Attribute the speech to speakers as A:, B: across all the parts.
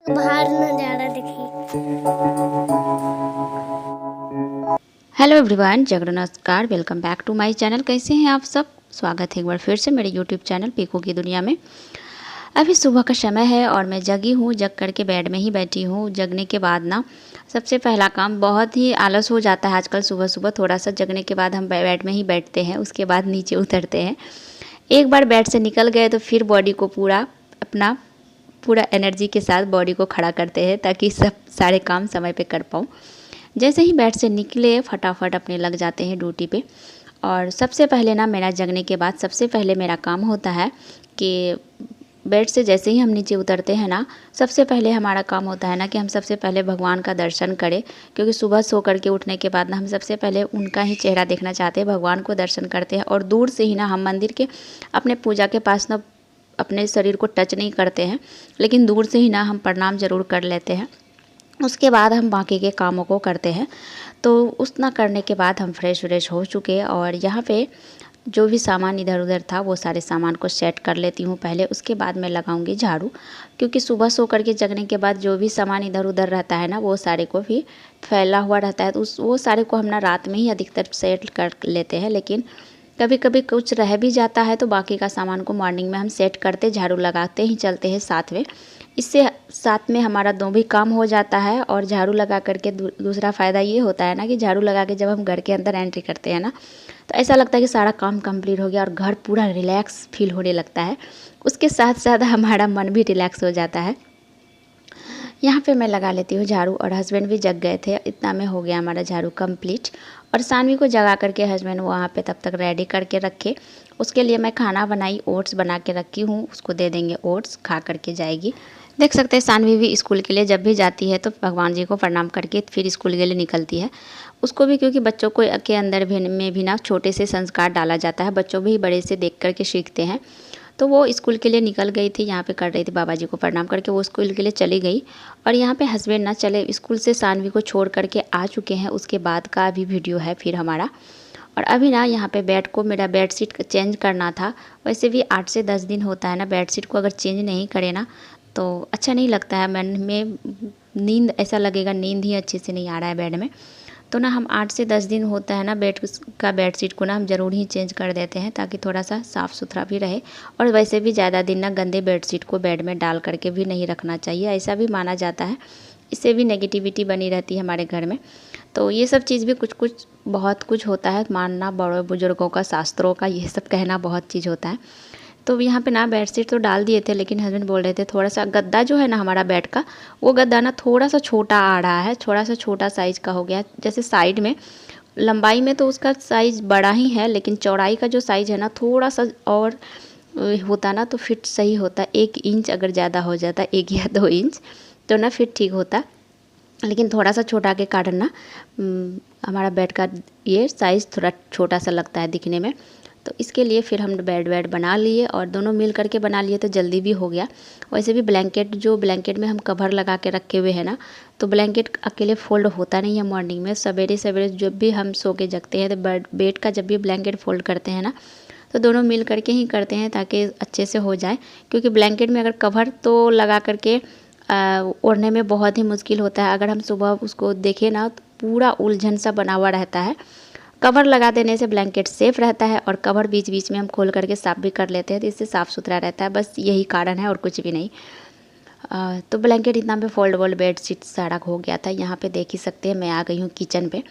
A: बाहर नजारा देखिए।
B: हेलो एवरीवन, जगड़ नमस्कार। Welcome back to my channel. कैसे हैं आप सब? स्वागत है एक बार फिर से मेरे यूट्यूब चैनल पीकू की दुनिया में। अभी सुबह का समय है और मैं जगी हूँ, जग करके बेड में ही बैठी हूँ। जगने के बाद ना सबसे पहला काम, बहुत ही आलस हो जाता है आजकल सुबह सुबह। थोड़ा सा जगने के बाद हम बेड में ही बैठते हैं, उसके बाद नीचे उतरते हैं। एक बार बेड से निकल गए तो फिर बॉडी को पूरा एनर्जी के साथ बॉडी को खड़ा करते हैं, ताकि सब सारे काम समय पे कर पाऊँ। जैसे ही बेड से निकले फटाफट अपने लग जाते हैं ड्यूटी पे। और सबसे पहले ना, मेरा जगने के बाद सबसे पहले मेरा काम होता है कि बेड से जैसे ही हम नीचे उतरते हैं ना, सबसे पहले हमारा काम होता है ना कि हम सबसे पहले भगवान का दर्शन करें। क्योंकि सुबह सो करके उठने के बाद ना हम सबसे पहले उनका ही चेहरा देखना चाहते हैं, भगवान को दर्शन करते हैं। और दूर से ही ना हम मंदिर के अपने पूजा के पास ना अपने शरीर को टच नहीं करते हैं, लेकिन दूर से ही ना हम प्रणाम ज़रूर कर लेते हैं। उसके बाद हम बाकी के कामों को करते हैं। तो उतना करने के बाद हम फ्रेश व्रेश हो चुके, और यहाँ पे जो भी सामान इधर उधर था वो सारे सामान को सेट कर लेती हूँ पहले। उसके बाद मैं लगाऊंगी झाड़ू, क्योंकि सुबह सो करके जगने के बाद जो भी सामान इधर उधर रहता है ना, वो सारे को भी फैला हुआ रहता है। तो वो सारे को हम ना रात में ही अधिकतर सेट कर लेते हैं। लेकिन कभी कभी कुछ रह भी जाता है तो बाकी का सामान को मॉर्निंग में हम सेट करते, झाड़ू लगाते ही चलते हैं साथ में। इससे साथ में हमारा दो भी काम हो जाता है। और झाड़ू लगा करके दूसरा फ़ायदा ये होता है ना कि झाड़ू लगा के जब हम घर के अंदर एंट्री करते हैं ना, तो ऐसा लगता है कि सारा काम कंप्लीट हो गया और घर पूरा रिलैक्स फील होने लगता है। उसके साथ साथ हमारा मन भी रिलैक्स हो जाता है। यहाँ पे मैं लगा लेती हूँ झाड़ू, और हस्बैंड भी जग गए थे। इतना में हो गया हमारा झाड़ू कंप्लीट। और सानवी को जगा करके हस्बैंड वहाँ पे तब तक रेडी करके रखे। उसके लिए मैं खाना बनाई, ओट्स बना के रखी हूँ, उसको दे देंगे, ओट्स खा करके जाएगी। देख सकते हैं सानवी भी स्कूल के लिए जब भी जाती है तो भगवान जी को प्रणाम करके फिर स्कूल के लिए निकलती है। उसको भी, क्योंकि बच्चों को के अंदर भी ना छोटे से संस्कार डाला जाता है। बच्चों भी बड़े से देख करके सीखते हैं। तो वो स्कूल के लिए निकल गई थी, यहाँ पे कर रही थी बाबा जी को प्रणाम करके, वो स्कूल के लिए चली गई। और यहाँ पे हस्बैंड ना चले स्कूल से सानवी को छोड़ करके आ चुके हैं। उसके बाद का भी वीडियो है फिर हमारा। और अभी ना यहाँ पे बेड को, मेरा बेड शीट चेंज करना था। वैसे भी 8 से 10 दिन होता है ना, बेड शीट को अगर चेंज नहीं करे ना तो अच्छा नहीं लगता है। मन में नींद, ऐसा लगेगा नींद ही अच्छे से नहीं आ रहा है बेड में। तो ना हम 8 से 10 दिन होता है ना बेड शीट को ना हम ज़रूर ही चेंज कर देते हैं, ताकि थोड़ा सा साफ़ सुथरा भी रहे। और वैसे भी ज़्यादा दिन ना गंदे बेड शीट को बेड में डाल करके भी नहीं रखना चाहिए, ऐसा भी माना जाता है। इससे भी नेगेटिविटी बनी रहती है हमारे घर में। तो ये सब चीज़ भी कुछ बहुत कुछ होता है, मानना बड़े बुजुर्गों का, शास्त्रों का, ये सब कहना बहुत चीज़ होता है। तो यहाँ पे ना बेडशीट तो डाल दिए थे, लेकिन हस्बैंड बोल रहे थे थोड़ा सा गद्दा जो है ना हमारा बेड का, वो गद्दा ना थोड़ा सा छोटा आ रहा है, थोड़ा सा छोटा साइज़ का हो गया। जैसे साइड में लंबाई में तो उसका साइज़ बड़ा ही है, लेकिन चौड़ाई का जो साइज़ है ना थोड़ा सा और होता ना तो फिट सही होता। 1 इंच अगर ज़्यादा हो जाता, 1 या 2 इंच, तो ना फिट ठीक होता। लेकिन थोड़ा सा छोटा के कारण ना हमारा बेड का ये साइज़ थोड़ा छोटा सा लगता है दिखने में। तो इसके लिए फिर हम बेड बना लिए, और दोनों मिल करके बना लिए तो जल्दी भी हो गया। वैसे भी ब्लैंकेट में हम कवर लगा के रखे हुए हैं ना, तो ब्लैंकेट अकेले फोल्ड होता नहीं है मॉर्निंग में। सवेरे सवेरे जब भी हम सो के जगते हैं तो बेड का जब भी ब्लैंकेट फोल्ड करते हैं ना, तो दोनों मिल करके ही करते हैं, ताकि अच्छे से हो जाए। क्योंकि ब्लैंकेट में अगर कवर तो लगा करके ओढ़ने में बहुत ही मुश्किल होता है। अगर हम सुबह उसको देखें ना तो पूरा उलझन सा बना हुआ रहता है। कवर लगा देने से ब्लैंकेट सेफ़ रहता है, और कवर बीच बीच में हम खोल करके साफ़ भी कर लेते हैं, तो इससे साफ़ सुथरा रहता है। बस यही कारण है और कुछ भी नहीं। तो ब्लैंकेट इतना में फोल्डेबल बेड शीट सारा हो गया था। यहाँ पे देख ही सकते हैं, मैं आ गई हूँ किचन पे।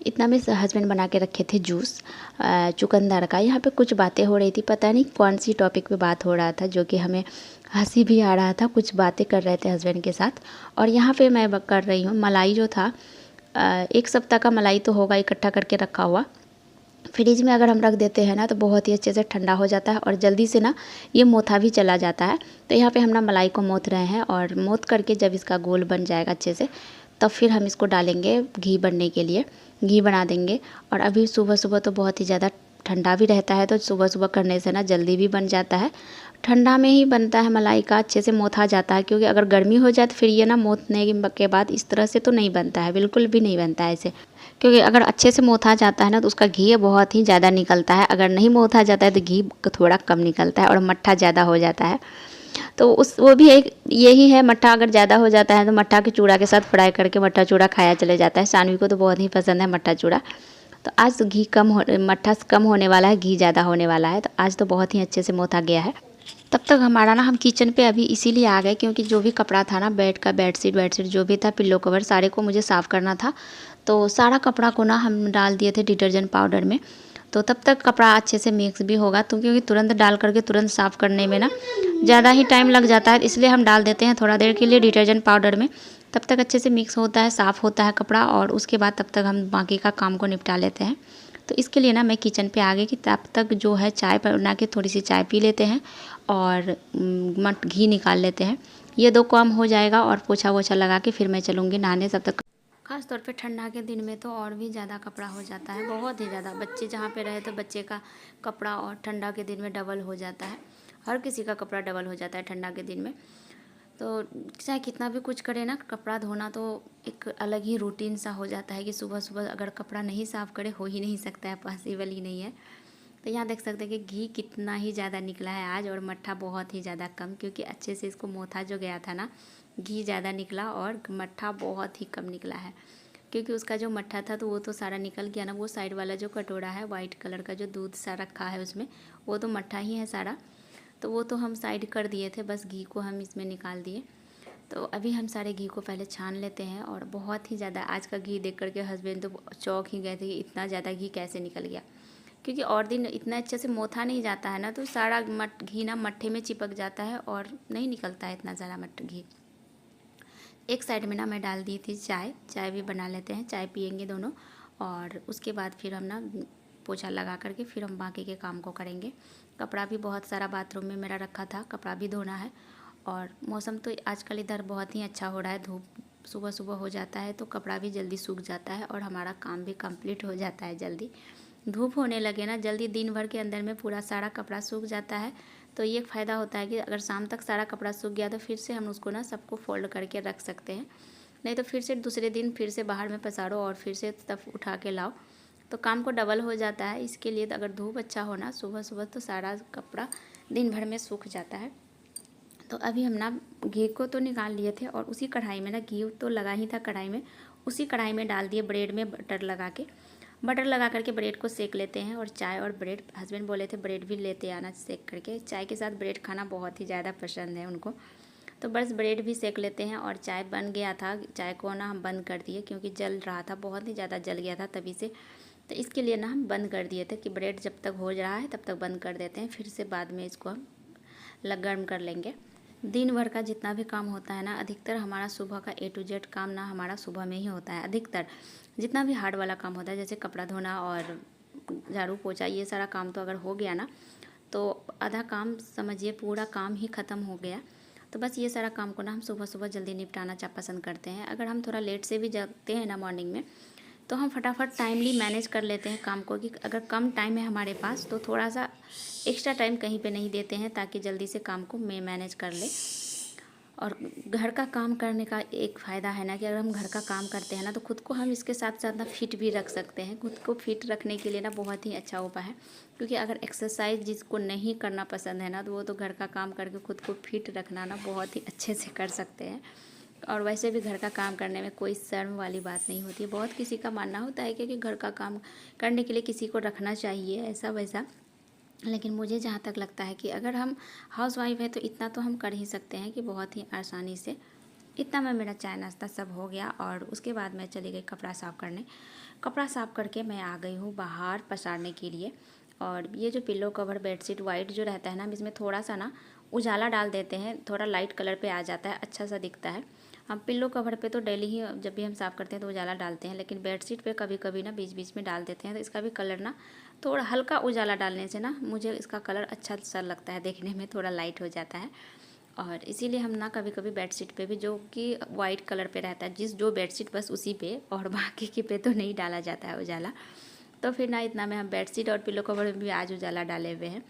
B: इतना में हस्बैंड बना के रखे थे जूस चुकंदर का। यहाँ पे कुछ बातें हो रही थी, पता नहीं कौन सी टॉपिक पे बात हो रहा था, जो कि हमें हंसी भी आ रहा था। कुछ बातें कर रहे थे हस्बैंड के साथ। और यहाँ पे मैं कर रही हूँ मलाई जो था, 1 सप्ताह का मलाई तो होगा इकट्ठा करके रखा हुआ। फ्रिज में अगर हम रख देते हैं ना तो बहुत ही अच्छे से ठंडा हो जाता है, और जल्दी से ना ये मोथा भी चला जाता है। तो यहाँ पे हम ना मलाई को मोथ रहे हैं, और मोथ करके जब इसका गोल बन जाएगा अच्छे से, तब फिर हम इसको डालेंगे घी बनने के लिए, घी बना देंगे। और अभी सुबह सुबह तो बहुत ही ज़्यादा ठंडा भी रहता है, तो सुबह सुबह करने से ना जल्दी भी बन जाता है। ठंडा में ही बनता है मलाई का, अच्छे से मोथा जाता है। क्योंकि अगर गर्मी हो जाए तो फिर ये ना मोथने के बाद इस तरह से तो नहीं बनता है, बिल्कुल भी नहीं बनता है ऐसे। क्योंकि अगर अच्छे से मोथा जाता है ना तो उसका घी बहुत ही ज़्यादा निकलता है। अगर नहीं मोथा जाता है तो घी थोड़ा कम निकलता है और मट्ठा ज़्यादा हो जाता है। तो उस वो भी एक यही है, मट्ठा अगर ज़्यादा हो जाता है तो मट्ठा के चूड़ा के साथ फ्राई करके मट्ठा चूड़ा खाया चले जाता है। सानवी को तो बहुत ही पसंद है मट्ठा चूड़ा। तो आज तो घी कम हो, मट्ठा कम होने वाला है, घी ज़्यादा होने वाला है। तो आज तो बहुत ही अच्छे से मोथा गया है। तब तक हमारा ना हम किचन पे अभी इसीलिए आ गए क्योंकि जो भी कपड़ा था ना, बेड का बेडशीट जो भी था, पिल्लो कवर सारे को मुझे साफ़ करना था। तो सारा कपड़ा को ना हम डाल दिए थे डिटर्जेंट पाउडर में। तो तब तक कपड़ा अच्छे से मिक्स भी होगा, तो क्योंकि तुरंत डाल करके तुरंत साफ़ करने में ना ज़्यादा ही टाइम लग जाता है, इसलिए हम डाल देते हैं थोड़ा देर के लिए डिटर्जेंट पाउडर में। तब तक अच्छे से मिक्स होता है, साफ़ होता है कपड़ा, और उसके बाद तब तक हम बाकी का काम को निपटा लेते हैं। तो इसके लिए ना मैं किचन पे आ गई कि तब तक जो है चाय बना के थोड़ी सी चाय पी लेते हैं और घी निकाल लेते हैं। ये दो काम हो जाएगा और पोछा वोछा लगा के फिर मैं चलूँगी नहाने। तब तक ख़ास तौर पे ठंडा के दिन में तो और भी ज़्यादा कपड़ा हो जाता है, बहुत ही ज़्यादा। बच्चे जहाँ पे रहे तो बच्चे का कपड़ा और ठंडा के दिन में डबल हो जाता है। हर किसी का कपड़ा डबल हो जाता है ठंडा के दिन में। तो चाहे कितना भी कुछ करे ना, कपड़ा धोना तो एक अलग ही रूटीन सा हो जाता है कि सुबह सुबह अगर कपड़ा नहीं साफ़ करे हो ही नहीं सकता है, पॉसिबल ही नहीं है। तो यहाँ देख सकते हैं कि घी कितना ही ज़्यादा निकला है आज, और मट्ठा बहुत ही ज़्यादा कम, क्योंकि अच्छे से इसको मोथा जो गया था ना, घी ज़्यादा निकला और मट्ठा बहुत ही कम निकला है। क्योंकि उसका जो मट्ठा था तो वो तो सारा निकल गया ना। वो साइड वाला जो कटोरा है वाइट कलर का, जो दूध सा रखा है उसमें, वो तो मट्ठा ही है सारा। तो वो तो हम साइड कर दिए थे, बस घी को हम इसमें निकाल दिए। तो अभी हम सारे घी को पहले छान लेते हैं। और बहुत ही ज़्यादा आज का घी देख करके हस्बैंड तो चौंक ही गए थे कि इतना ज़्यादा घी कैसे निकल गया। क्योंकि और दिन इतना अच्छे से मोथा नहीं जाता है ना, तो सारा घी ना मट्ठे में चिपक जाता है और नहीं निकलता है इतना ज़्यादा घी। एक साइड में ना मैं डाल दी थी चाय भी बना लेते हैं, चाय पियेंगे दोनों। और उसके बाद फिर हम ना पोछा लगा करके फिर हम बाकी के काम को करेंगे। कपड़ा भी बहुत सारा बाथरूम में मेरा रखा था, कपड़ा भी धोना है। और मौसम तो आजकल इधर बहुत ही अच्छा हो रहा है, धूप सुबह सुबह हो जाता है तो कपड़ा भी जल्दी सूख जाता है और हमारा काम भी कंप्लीट हो जाता है जल्दी। धूप होने लगे ना जल्दी, दिन भर के अंदर में पूरा सारा कपड़ा सूख जाता है। तो ये फ़ायदा होता है कि अगर शाम तक सारा कपड़ा सूख गया तो फिर से हम उसको ना सबको फोल्ड करके रख सकते हैं। नहीं तो फिर से दूसरे दिन फिर से बाहर में पसारो और फिर से तब उठा के लाओ, तो काम को डबल हो जाता है। इसके लिए तो अगर धूप अच्छा हो ना सुबह सुबह तो सारा कपड़ा दिन भर में सूख जाता है। तो अभी हम ना घी को तो निकाल लिए थे और उसी कढ़ाई में ना, घी तो लगा ही था कढ़ाई में, उसी कढ़ाई में डाल दिए ब्रेड में बटर लगा करके ब्रेड को सेक लेते हैं। और चाय और ब्रेड, हस्बैंड बोले थे ब्रेड भी लेते आना सेक करके, चाय के साथ ब्रेड खाना बहुत ही ज़्यादा पसंद है उनको। तो बस ब्रेड भी सेक लेते हैं। और चाय बन गया था, चाय को ना हम बंद कर दिए क्योंकि जल रहा था, बहुत ही ज़्यादा जल गया था तभी से। तो इसके लिए ना हम बंद कर दिए थे कि ब्रेड जब तक हो रहा है तब तक बंद कर देते हैं, फिर से बाद में इसको हम गर्म कर लेंगे। दिन भर का जितना भी काम होता है ना, अधिकतर हमारा सुबह का A to Z काम ना हमारा सुबह में ही होता है। अधिकतर जितना भी हार्ड वाला काम होता है, जैसे कपड़ा धोना और झाड़ू पोछा, ये सारा काम तो अगर हो गया ना तो आधा काम समझिए पूरा काम ही ख़त्म हो गया। तो बस ये सारा काम को ना हम सुबह सुबह जल्दी निपटाना पसंद करते हैं। अगर हम थोड़ा लेट से भी जागते हैं ना मॉर्निंग में, तो हम फटाफट टाइमली मैनेज कर लेते हैं काम को, कि अगर कम टाइम है हमारे पास तो थोड़ा सा एक्स्ट्रा टाइम कहीं पे नहीं देते हैं ताकि जल्दी से काम को मैं मैनेज कर ले। और घर का काम करने का एक फ़ायदा है ना कि अगर हम घर का काम करते हैं ना तो खुद को हम इसके साथ साथ ना फिट भी रख सकते हैं। खुद को फिट रखने के लिए ना बहुत ही अच्छा उपाय है, क्योंकि अगर एक्सरसाइज जिसको नहीं करना पसंद है ना, तो वो तो घर का काम करके खुद को फिट रखना ना बहुत ही अच्छे से कर सकते हैं। और वैसे भी घर का काम करने में कोई शर्म वाली बात नहीं होती है। बहुत किसी का मानना होता है कि घर का काम करने के लिए किसी को रखना चाहिए ऐसा वैसा, लेकिन मुझे जहाँ तक लगता है कि अगर हम हाउस वाइफ है तो इतना तो हम कर ही सकते हैं कि बहुत ही आसानी से। इतना में मेरा चाय नाश्ता सब हो गया और उसके बाद मैं चली गई कपड़ा साफ़ करने। कपड़ा साफ़ करके मैं आ गई हूँ बाहर पसारने के लिए। और ये जो पिल्लो कवर बेडशीट वाइट जो रहता है ना, हम इसमें थोड़ा सा ना उजाला डाल देते हैं, थोड़ा लाइट कलर पे आ जाता है, अच्छा सा दिखता है। हम पिल्लो कवर पे तो डेली ही जब भी हम साफ़ करते हैं तो उजाला डालते हैं, लेकिन बेडशीट पे कभी कभी ना बीच बीच में डाल देते हैं। तो इसका भी कलर ना थोड़ा हल्का उजाला डालने से ना मुझे इसका कलर अच्छा सा लगता है, देखने में थोड़ा लाइट हो जाता है। और इसीलिए हम ना कभी कभी बेडशीट पे भी, जो कि वाइट कलर पे रहता है जो बेडशीट, बस उसी पे, और बाकी के पे तो नहीं डाला जाता है उजाला। तो फिर ना इतना में हम बेडशीट और पिलो कवर में भी आज उजाला डाले हुए हैं।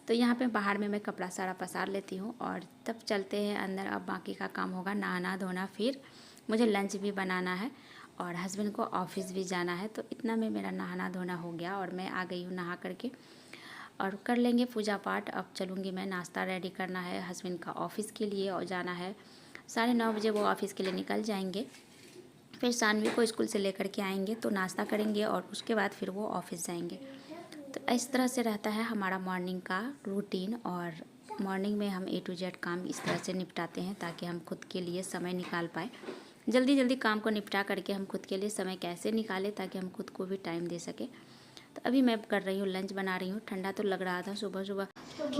B: तो यहाँ पे बाहर में मैं कपड़ा सारा पसार लेती हूँ और तब चलते हैं अंदर। अब बाकी का काम होगा नहाना धोना, फिर मुझे लंच भी बनाना है और हस्बैंड को ऑफिस भी जाना है। तो इतना में मेरा नहाना धोना हो गया और मैं आ गई हूँ नहा करके। और कर लेंगे पूजा पाठ। अब चलूँगी मैं, नाश्ता रेडी करना है हस्बैंड का ऑफ़िस के लिए और जाना है 9:30 बजे वो ऑफ़िस के लिए निकल जाएंगे। फिर सानवी को स्कूल से लेकर के आएंगे तो नाश्ता करेंगे और उसके बाद फिर वो ऑफ़िस जाएंगे। तो इस तरह से रहता है हमारा मॉर्निंग का रूटीन। और मॉर्निंग में हम A to Z काम इस तरह से निपटाते हैं ताकि हम खुद के लिए समय निकाल पाए। जल्दी जल्दी काम को निपटा करके हम खुद के लिए समय कैसे निकालें ताकि हम खुद को भी टाइम दे सकें। तो अभी मैं कर रही हूँ, लंच बना रही हूँ। ठंडा तो लग रहा था, सुबह सुबह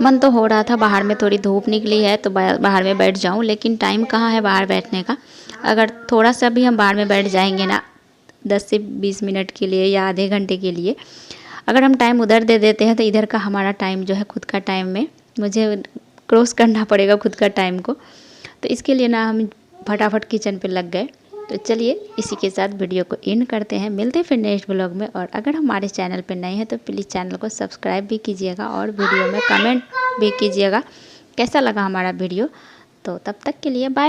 B: मन तो हो रहा था बाहर में थोड़ी धूप निकली है तो बाहर में बैठ जाऊँ, लेकिन टाइम कहाँ है बाहर बैठने का। अगर थोड़ा सा भी हम बाहर में बैठ जाएंगे ना 10 से 20 मिनट के लिए या आधे घंटे के लिए, अगर हम टाइम उधर दे देते हैं तो इधर का हमारा टाइम जो है खुद का टाइम में मुझे क्रॉस करना पड़ेगा खुद का टाइम को। तो इसके लिए ना हम फटाफट किचन पे लग गए। तो चलिए इसी के साथ वीडियो को एंड करते हैं, मिलते हैं फिर नेक्स्ट ब्लॉग में। और अगर हमारे चैनल पे नए हैं तो प्लीज़ चैनल को सब्सक्राइब भी कीजिएगा और वीडियो में कमेंट भी कीजिएगा कैसा लगा हमारा वीडियो। तो तब तक के लिए बाय।